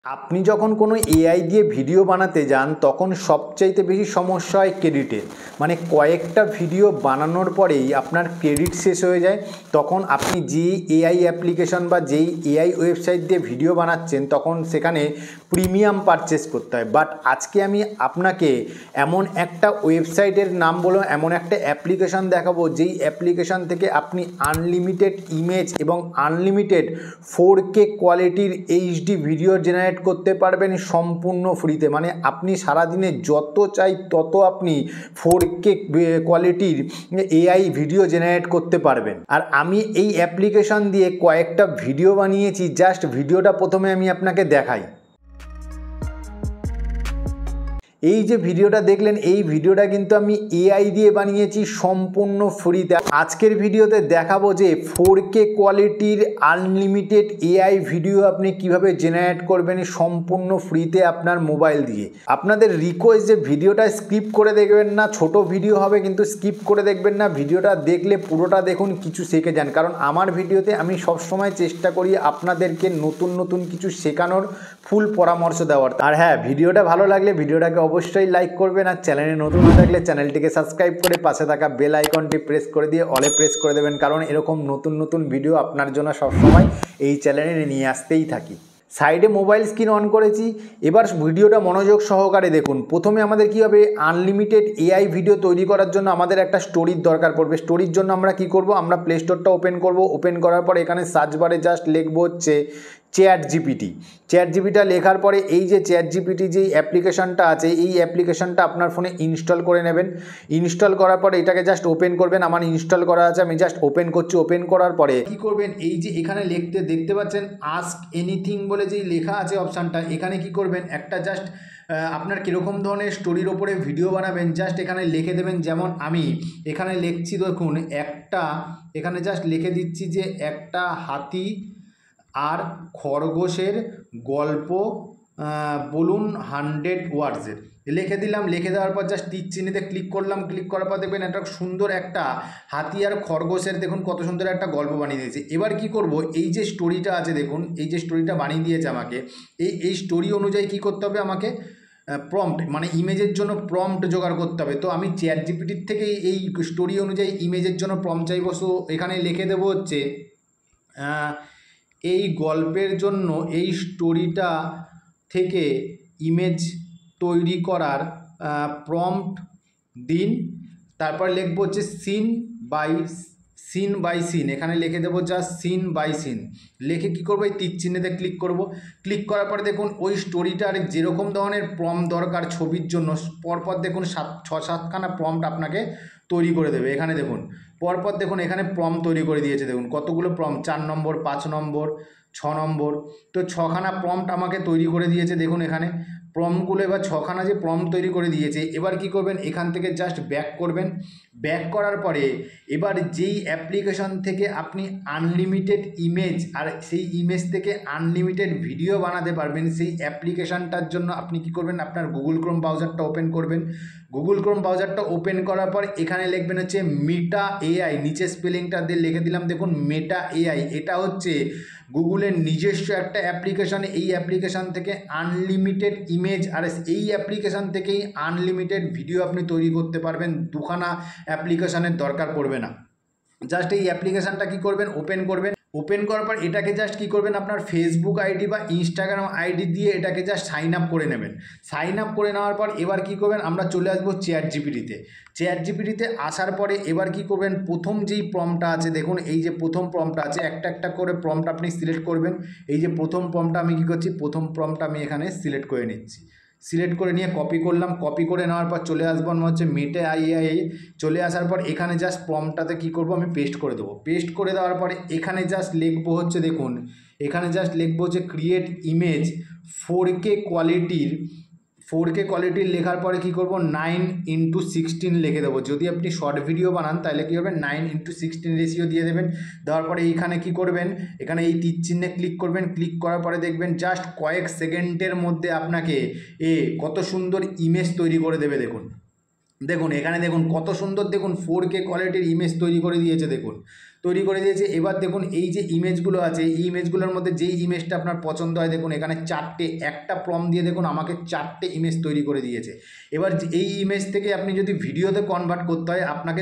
আপনি যখন কোনো এআই দিয়ে ভিডিও বানাতে যান তখন সবচাইতে বেশি সমস্যা হয় ক্রেডিটের। মানে কয়েকটা ভিডিও বানানোর পরেই আপনার ক্রেডিট শেষ হয়ে যায়। তখন আপনি যেই এআই অ্যাপ্লিকেশন বা যেই এআই ওয়েবসাইট দিয়ে ভিডিও বানাচ্ছেন তখন সেখানে প্রিমিয়াম পারচেস করতে হয়। বাট আজকে আমি আপনাকে এমন একটা ওয়েবসাইটের নাম বলো, এমন একটা অ্যাপ্লিকেশন দেখাবো যেই অ্যাপ্লিকেশন থেকে আপনি আনলিমিটেড ইমেজ এবং আনলিমিটেড 4K কোয়ালিটির এইচডি ভিডিও জেনারেট করতে পারবেন সম্পূর্ণ ফ্রিতে। মানে আপনি সারাদিনে যত চাই তত আপনি 4K কোয়ালিটির এআই ভিডিও জেনারেট করতে পারবেন। আর আমি এই অ্যাপ্লিকেশন দিয়ে কয়েকটা ভিডিও বানিয়েছি, জাস্ট ভিডিওটা প্রথমে আমি আপনাকে দেখাই। এই যে ভিডিওটা দেখলেন, এই ভিডিওটা কিন্তু আমি এআই দিয়ে বানিয়েছি সম্পূর্ণ ফ্রিতে। আজকের ভিডিওতে দেখাবো যে 4K কোয়ালিটির আনলিমিটেড এআই ভিডিও আপনি কিভাবে জেনারেট করবেন সম্পূর্ণ ফ্রিতে আপনার মোবাইল দিয়ে। আপনাদের রিকোয়েস্ট যে ভিডিওটা স্কিপ করে দেখবেন না, ছোট ভিডিও হবে কিন্তু স্কিপ করে দেখবেন না, ভিডিওটা দেখলে পুরোটা দেখুন, কিছু শিখে যান। কারণ আমার ভিডিওতে আমি সবসময় চেষ্টা করি আপনাদেরকে নতুন নতুন কিছু শেখানোর, ফুল পরামর্শ দেওয়ার। আর হ্যাঁ, ভিডিওটা ভালো লাগলে ভিডিওটাকে অবশ্যই লাইক করবেন, আর চ্যানেলে নতুন হয়ে থাকলে চ্যানেলটিকে সাবস্ক্রাইব করে পাশে থাকা বেল আইকনটি প্রেস করে দিয়ে অলে প্রেস করে দেবেন। কারণ এরকম নতুন নতুন ভিডিও আপনার জন্য সবসময় এই চ্যানেলে নিয়ে আসতেই থাকি। সাইডে মোবাইল স্ক্রিন অন করেছি, এবার ভিডিওটা মনোযোগ সহকারে দেখুন। প্রথমে আমাদের কী হবে, আনলিমিটেড এআই ভিডিও তৈরি করার জন্য আমাদের একটা স্টোরির দরকার পড়বে। স্টোরির জন্য আমরা কি করব, আমরা প্লে স্টোরটা ওপেন করব। ওপেন করার পর এখানে সার্চ বারে জাস্ট লিখবো হচ্ছে চ্যাট জিপিটি। চ্যাট জিপিটা লেখার পরে এই যে চ্যাট জিপিটি যেই অ্যাপ্লিকেশনটা আছে, এই অ্যাপ্লিকেশনটা আপনার ফোনে ইনস্টল করে নেবেন। ইনস্টল করার পরে এটাকে জাস্ট ওপেন করবেন। আমার ইনস্টল করা আছে, আমি জাস্ট ওপেন করছি। ওপেন করার পরে কি করবেন, এই যে এখানে দেখতে পাচ্ছেন আস্ক এনিথিং বলে যেই লেখা আছে অপশানটা, এখানে কি করবেন, একটা জাস্ট আপনার কীরকম ধরনের স্টোরির ওপরে ভিডিও বানাবেন জাস্ট এখানে লিখে দেবেন। যেমন আমি এখানে লিখছি, দেখুন একটা, এখানে জাস্ট লিখে দিচ্ছি যে একটা হাতি আর খরগোশের গল্প বলুন 100 ওয়ার্ডসের লিখে দিলাম। লিখে দেওয়ার পর জাস্ট তীর চিহ্নিতে ক্লিক করলাম। ক্লিক করার পর দেখবেন একটা সুন্দর একটা হাতি আর খরগোশের, দেখুন কত সুন্দর একটা গল্প বানিয়ে দিয়েছে। এবার কি করব, এই যে স্টোরিটা আছে দেখুন, এই যে স্টোরিটা বানিয়ে দিয়েছে আমাকে, এই স্টোরি অনুযায়ী কি করতে হবে, আমাকে প্রম্পট মানে ইমেজের জন্য প্রম্পট জোগাড় করতে হবে। তো আমি চ্যাট জিপিটির থেকে এই স্টোরি অনুযায়ী ইমেজের জন্য প্রম্পট চাইবো। সো এখানে লিখে দেবো হচ্ছে এই গল্পের জন্য এই স্টোরিটা থেকে ইমেজ তৈরি করার প্রম্পট দিন। তারপর লিখবো হচ্ছে সিন বাই সিন, এখানে লিখে দেবো জাস্ট সিন বাই সিন। লিখে কী করবো, এই তীর চিহ্নেতে ক্লিক করব। ক্লিক করার পরে দেখুন ওই স্টোরিটার যেরকম ধরনের প্রম্পট দরকার ছবির জন্য, পরপর দেখুন 6-7খানা প্রম্পট আপনাকে তৈরি করে দেবে। এখানে দেখুন পরপর দেখুন এখানে প্রম্পট তৈরি করে দিয়েছে, দেখুন কতগুলো প্রম্পট, 4 নম্বর, 5 নম্বর, 6 নম্বর। তো 6খানা প্রম্পট আমাকে তৈরি করে দিয়েছে। দেখুন এখানে প্রম্পটগুলো, এবার 6খানা যে প্রম্পট তৈরি করে দিয়েছে, এবার কি করবেন, এখান থেকে জাস্ট ব্যাক করবেন। ব্যাক করার পরে এবার যেই অ্যাপ্লিকেশন থেকে আপনি আনলিমিটেড ইমেজ আর সেই ইমেজ থেকে আনলিমিটেড ভিডিও বানাতে পারবেন, সেই অ্যাপ্লিকেশানটার জন্য আপনি কি করবেন, আপনার গুগল ক্রোম ব্রাউজারটা ওপেন করবেন। গুগল ক্রোম ব্রাউজারটা ওপেন করার পর এখানে লিখবেন হচ্ছে মেটা এআই, নিচে স্পেলিংটা দিয়ে লিখে দিলাম, দেখুন মেটা এআই। এটা হচ্ছে গুগলের নিজস্ব একটা অ্যাপ্লিকেশান। এই অ্যাপ্লিকেশান থেকে আনলিমিটেড ইমেজ আর এই অ্যাপ্লিকেশান থেকেই আনলিমিটেড ভিডিও আপনি তৈরি করতে পারবেন। দুখানা অ্যাপ্লিকেশানের দরকার পড়বে না। জাস্ট এই অ্যাপ্লিকেশানটা কী করবেন, ওপেন করবেন। ওপেন করার পর এটাকে জাস্ট কী করবেন, আপনার ফেসবুক আইডি বা ইনস্টাগ্রাম আইডি দিয়ে এটাকে জাস্ট সাইন আপ করে নেবেন। সাইন আপ করে নেওয়ার পর এবার কী করবেন, আমরা চলে আসবো চ্যাট জিপিটিতে। চ্যাট জিপিটিতে আসার পরে এবার কী করবেন, প্রথম যেই প্রম্পটটা আছে দেখুন, এই যে প্রথম প্রম্পটটা আছে, একটা একটা করে প্রম্পট আপনি সিলেক্ট করবেন। এই যে প্রথম প্রম্পটটা আমি কী করছি, প্রথম প্রম্পটটা আমি এখানে সিলেক্ট করে নিচ্ছি। সিলেক্ট করে নিয়ে কপি করলাম। কপি করে নেওয়ার পর চলে আসবো আমার হচ্ছে মেটা এআই। চলে আসার পর এখানে জাস্ট প্রম্পটটাতে কী করবো, আমি পেস্ট করে দেবো। পেস্ট করে দেওয়ার পরে এখানে জাস্ট লিখবো হচ্ছে, দেখুন এখানে জাস্ট লিখবো হচ্ছে ক্রিয়েট ইমেজ 4K কোয়ালিটির। 4K কোয়ালিটির লেখার পরে কী করবো, 9:16 লিখে দেবো। যদি আপনি শর্ট ভিডিও বানান তাহলে কী হবে, 9:16 রেশিও দিয়ে দেবেন। দেওয়ার পরে এইখানে কী করবেন, এখানে এই তীর চিহ্নে ক্লিক করবেন। ক্লিক করার পরে দেখবেন জাস্ট কয়েক সেকেন্ডের মধ্যে আপনাকে কত সুন্দর ইমেজ তৈরি করে দেবে। দেখুন এখানে দেখুন কত সুন্দর, দেখুন 4K কোয়ালিটির ইমেজ তৈরি করে দিয়েছে। দেখুন তৈরি করে দিয়েছে। এবার দেখুন এই যে ইমেজগুলো আছে, এই ইমেজগুলোর মধ্যে যেই ইমেজটা আপনার পছন্দ হয়, দেখুন এখানে চারটে, একটা প্রম্পট দিয়ে দেখুন আমাকে চারটে ইমেজ তৈরি করে দিয়েছে। এবার এই ইমেজ থেকে আপনি যদি ভিডিওতে কনভার্ট করতে হয়, আপনাকে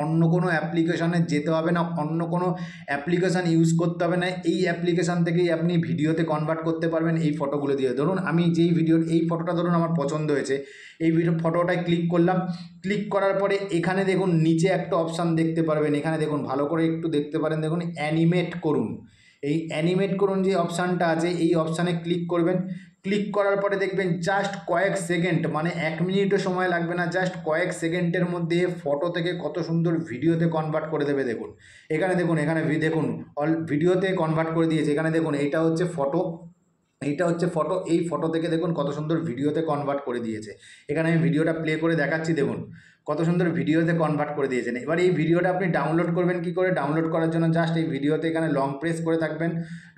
অন্য কোনো অ্যাপ্লিকেশনে যেতে হবে না, অন্য কোনো অ্যাপ্লিকেশান ইউজ করতে হবে না। এই অ্যাপ্লিকেশান থেকেই আপনি ভিডিওতে কনভার্ট করতে পারবেন এই ফটোগুলো দিয়ে। ধরুন আমি যেই ভিডিওর এই ফটোটা ধরুন আমার পছন্দ হয়েছে, এই ফটোটায় ক্লিক করলাম। ক্লিক করার পরে এখানে দেখুন নিচে একটা অপশান দেখতে পারবেন, এখানে দেখুন ভালো করে একটু দেখতে পারেন, দেখুন অ্যানিমেট করুন। এই অ্যানিমেট করুন যে অপশানটা আছে, এই অপশানে ক্লিক করবেন। ক্লিক করার পরে দেখবেন জাস্ট কয়েক সেকেন্ড, মানে 1 মিনিটও সময় লাগবে না, জাস্ট কয়েক সেকেন্ডের মধ্যে ফটো থেকে কত সুন্দর ভিডিওতে কনভার্ট করে দেবে। দেখুন এখানে দেখুন, এখানে দেখুন ভিডিওতে কনভার্ট করে দিয়েছে। এখানে দেখুন এইটা হচ্ছে ফটো, এইটা হচ্ছে ফটো, এই ফটো থেকে দেখুন কত সুন্দর ভিডিওতে কনভার্ট করে দিয়েছে। এখানে আমি ভিডিওটা প্লে করে দেখাচ্ছি, দেখুন কত সুন্দর ভিডিওতে কনভার্ট করে দিয়েছেন। এবার এই ভিডিওটা আপনি ডাউনলোড করবেন কি করে? ডাউনলোড করার জন্য জাস্ট এই ভিডিওতে এখানে লং প্রেস করে থাকবেন।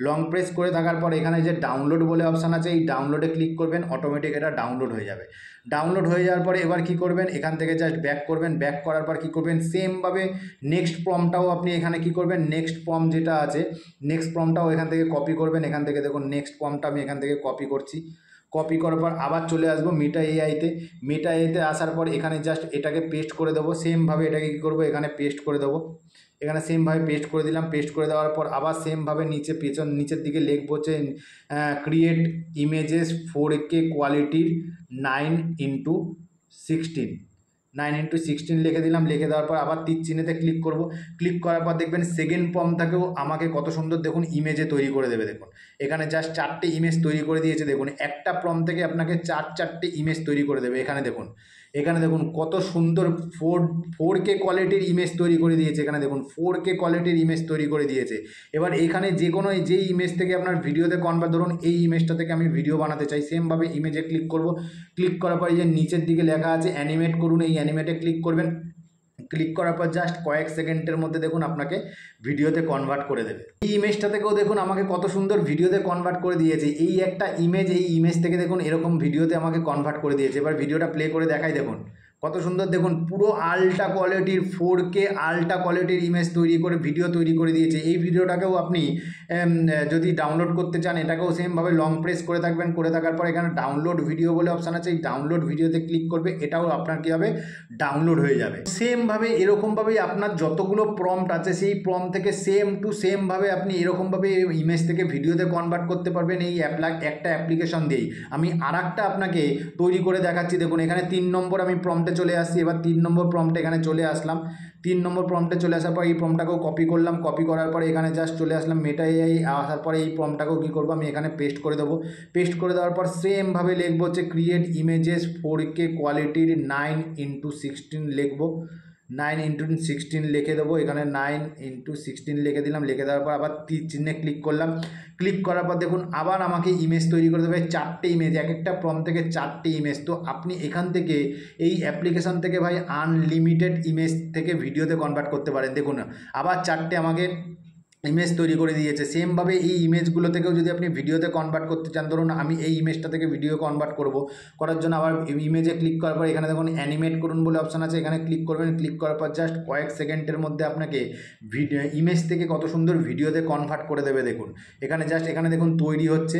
লং প্রেস করে থাকার পর এখানে যে ডাউনলোড বলে অপশান আছে, এই ডাউনলোডে ক্লিক করবেন, অটোমেটিক এটা ডাউনলোড হয়ে যাবে। ডাউনলোড হয়ে যাওয়ার পরে এবার কি করবেন, এখান থেকে জাস্ট ব্যাক করবেন। ব্যাক করার পর কী করবেন, সেমভাবে নেক্সট প্রম্পটটাও আপনি এখানে কি করবেন, নেক্সট প্রম্পট যেটা আছে, নেক্সট প্রম্পটটাও এখান থেকে কপি করবেন। এখান থেকে দেখুন নেক্সট প্রম্পটটা আমি এখান থেকে কপি করছি। কপি করার পর আবার চলে আসবো মেটা এআইতে। মেটা এআইতে আসার পর এখানে জাস্ট এটাকে পেস্ট করে দেবো। সেমভাবে এটাকে কী করবো, এখানে পেস্ট করে দেবো। এখানে সেমভাবে পেস্ট করে দিলাম। পেস্ট করে দেওয়ার পর আবার সেমভাবে নিচের দিকে লিখবো হচ্ছে ক্রিয়েট ইমেজেস 4K কোয়ালিটির 9x16, 9x16 লিখে দিলাম। লিখে দেওয়ার পর আবার তীর চিহ্নেতে ক্লিক করব। ক্লিক করার পর দেখবেন সেকেন্ড প্রম্পটটাকেও আমাকে কত সুন্দর দেখুন ইমেজে তৈরি করে দেবে। দেখুন এখানে জাস্ট 4টে ইমেজ তৈরি করে দিয়েছে। দেখুন একটা প্রম্পট থেকে আপনাকে 4টে ইমেজ তৈরি করে দেবে। এখানে দেখুন কত সুন্দর 4K কোয়ালিটির ইমেজ তৈরি করে দিয়েছে। এখানে দেখুন 4K কোয়ালিটির ইমেজ তৈরি করে দিয়েছে। এবার এখানে যে কোনো যেই ইমেজ থেকে আপনার ভিডিওতে কনভার্ট, ধরুন এই ইমেজটা থেকে আমি ভিডিও বানাতে চাই, সেমভাবে ইমেজে ক্লিক করব। ক্লিক করার পর এই যে নিচের দিকে লেখা আছে অ্যানিমেট করুন, এই অ্যানিমেটে ক্লিক করবেন। ক্লিক করার পর জাস্ট কয়েক সেকেন্ডের মধ্যে দেখুন আপনাকে ভিডিওতে কনভার্ট করে দেবে। এই ইমেজটা থেকেও দেখুন আমাকে কত সুন্দর ভিডিওতে কনভার্ট করে দিয়েছে। এই একটা ইমেজ, এই ইমেজ থেকে দেখুন এরকম ভিডিওতে আমাকে কনভার্ট করে দিয়েছে। এবার ভিডিওটা প্লে করে দেখাই, দেখুন কত সুন্দর, দেখুন পুরো আল্ট্রা কোয়ালিটির 4K আল্ট্রা কোয়ালিটির ইমেজ তৈরি করে ভিডিও তৈরি করে দিয়েছে। এই ভিডিওটাকেও আপনি যদি ডাউনলোড করতে চান, এটাকেও সেমভাবে লং প্রেস করে থাকবেন। করে থাকার পর এখানে ডাউনলোড ভিডিও বলে অপশান আছে, এই ডাউনলোড ভিডিওতে ক্লিক করবে, এটাও আপনার কী হবে, ডাউনলোড হয়ে যাবে। সেমভাবে এরকমভাবেই আপনার যতগুলো প্রম্পট আছে, সেই প্রম্পট থেকে সেম টু সেমভাবে আপনি এরকমভাবে ইমেজ থেকে ভিডিওতে কনভার্ট করতে পারবেন এই একটা অ্যাপ্লিকেশন দিয়েই। আমি আরেকটা আপনাকে তৈরি করে দেখাচ্ছি। দেখুন এখানে 3 নম্বর আমি প্রম্পটে চলে আসছি। এবার 3 নম্বর প্রম্পটে এখানে চলে আসলাম। 3 নম্বর প্রম্পটে চলে আসার পর এই প্রম্পটটাকেও কপি করলাম। কপি করার পরে এখানে জাস্ট চলে আসলাম মেটা এআই। আসার পরে এই প্রম্পটটাকেও কী করবো, আমি এখানে পেস্ট করে দেবো। পেস্ট করে দেওয়ার পর সেমভাবে লিখবো হচ্ছে ক্রিয়েট ইমেজেস 4K কোয়ালিটির 9x16 লিখবো। 9x16 লিখে দেবো। এখানে 9x16 লিখে দিলাম। লিখে দেওয়ার পর আবার তীর চিহ্নে ক্লিক করলাম। ক্লিক করার পর দেখুন আবার আমাকে ইমেজ তৈরি করে দেবে 4টে ইমেজ, এক একটা প্রম্পট থেকে 4টে ইমেজ। তো আপনি এখান থেকে এই অ্যাপ্লিকেশান থেকে ভাই আনলিমিটেড ইমেজ থেকে ভিডিওতে কনভার্ট করতে পারেন। দেখুন আবার 4টে আমাকে ইমেজ তৈরি করে দিয়েছে। সেমভাবে এই ইমেজগুলো থেকেও যদি আপনি ভিডিওতে কনভার্ট করতে চান, ধরুন আমি এই ইমেজটা থেকে ভিডিও কনভার্ট করার জন্য আবার ইমেজে ক্লিক করার পর এখানে দেখুন অ্যানিমেট করুন বলে অপশান আছে, এখানে ক্লিক করবেন। ক্লিক করার পর জাস্ট কয়েক সেকেন্ডের মধ্যে আপনাকে ইমেজ থেকে কত সুন্দর ভিডিওতে কনভার্ট করে দেবে। দেখুন এখানে জাস্ট এখানে দেখুন তৈরি হচ্ছে,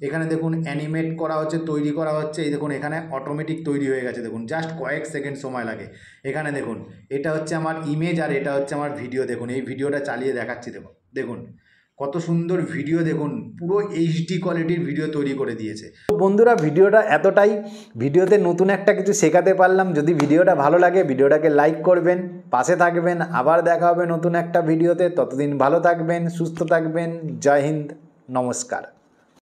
এখানে দেখুন অ্যানিমেট করা হচ্ছে, তৈরি করা হচ্ছে। এই দেখুন এখানে অটোমেটিক তৈরি হয়ে গেছে। দেখুন জাস্ট কয়েক সেকেন্ড সময় লাগে। এখানে দেখুন এটা হচ্ছে আমার ইমেজ আর এটা হচ্ছে আমার ভিডিও। দেখুন এই ভিডিওটা চালিয়ে দেখাচ্ছি। দেখুন কত সুন্দর ভিডিও, দেখুন পুরো HD কোয়ালিটির ভিডিও তৈরি করে দিয়েছে। তো বন্ধুরা ভিডিওটা এতটাই, ভিডিওতে নতুন একটা কিছু শেখাতে পারলাম। যদি ভিডিওটা ভালো লাগে ভিডিওটাকে লাইক করবেন, পাশে থাকবেন। আবার দেখা হবে নতুন একটা ভিডিওতে। ততদিন ভালো থাকবেন, সুস্থ থাকবেন। জয় হিন্দ, নমস্কার।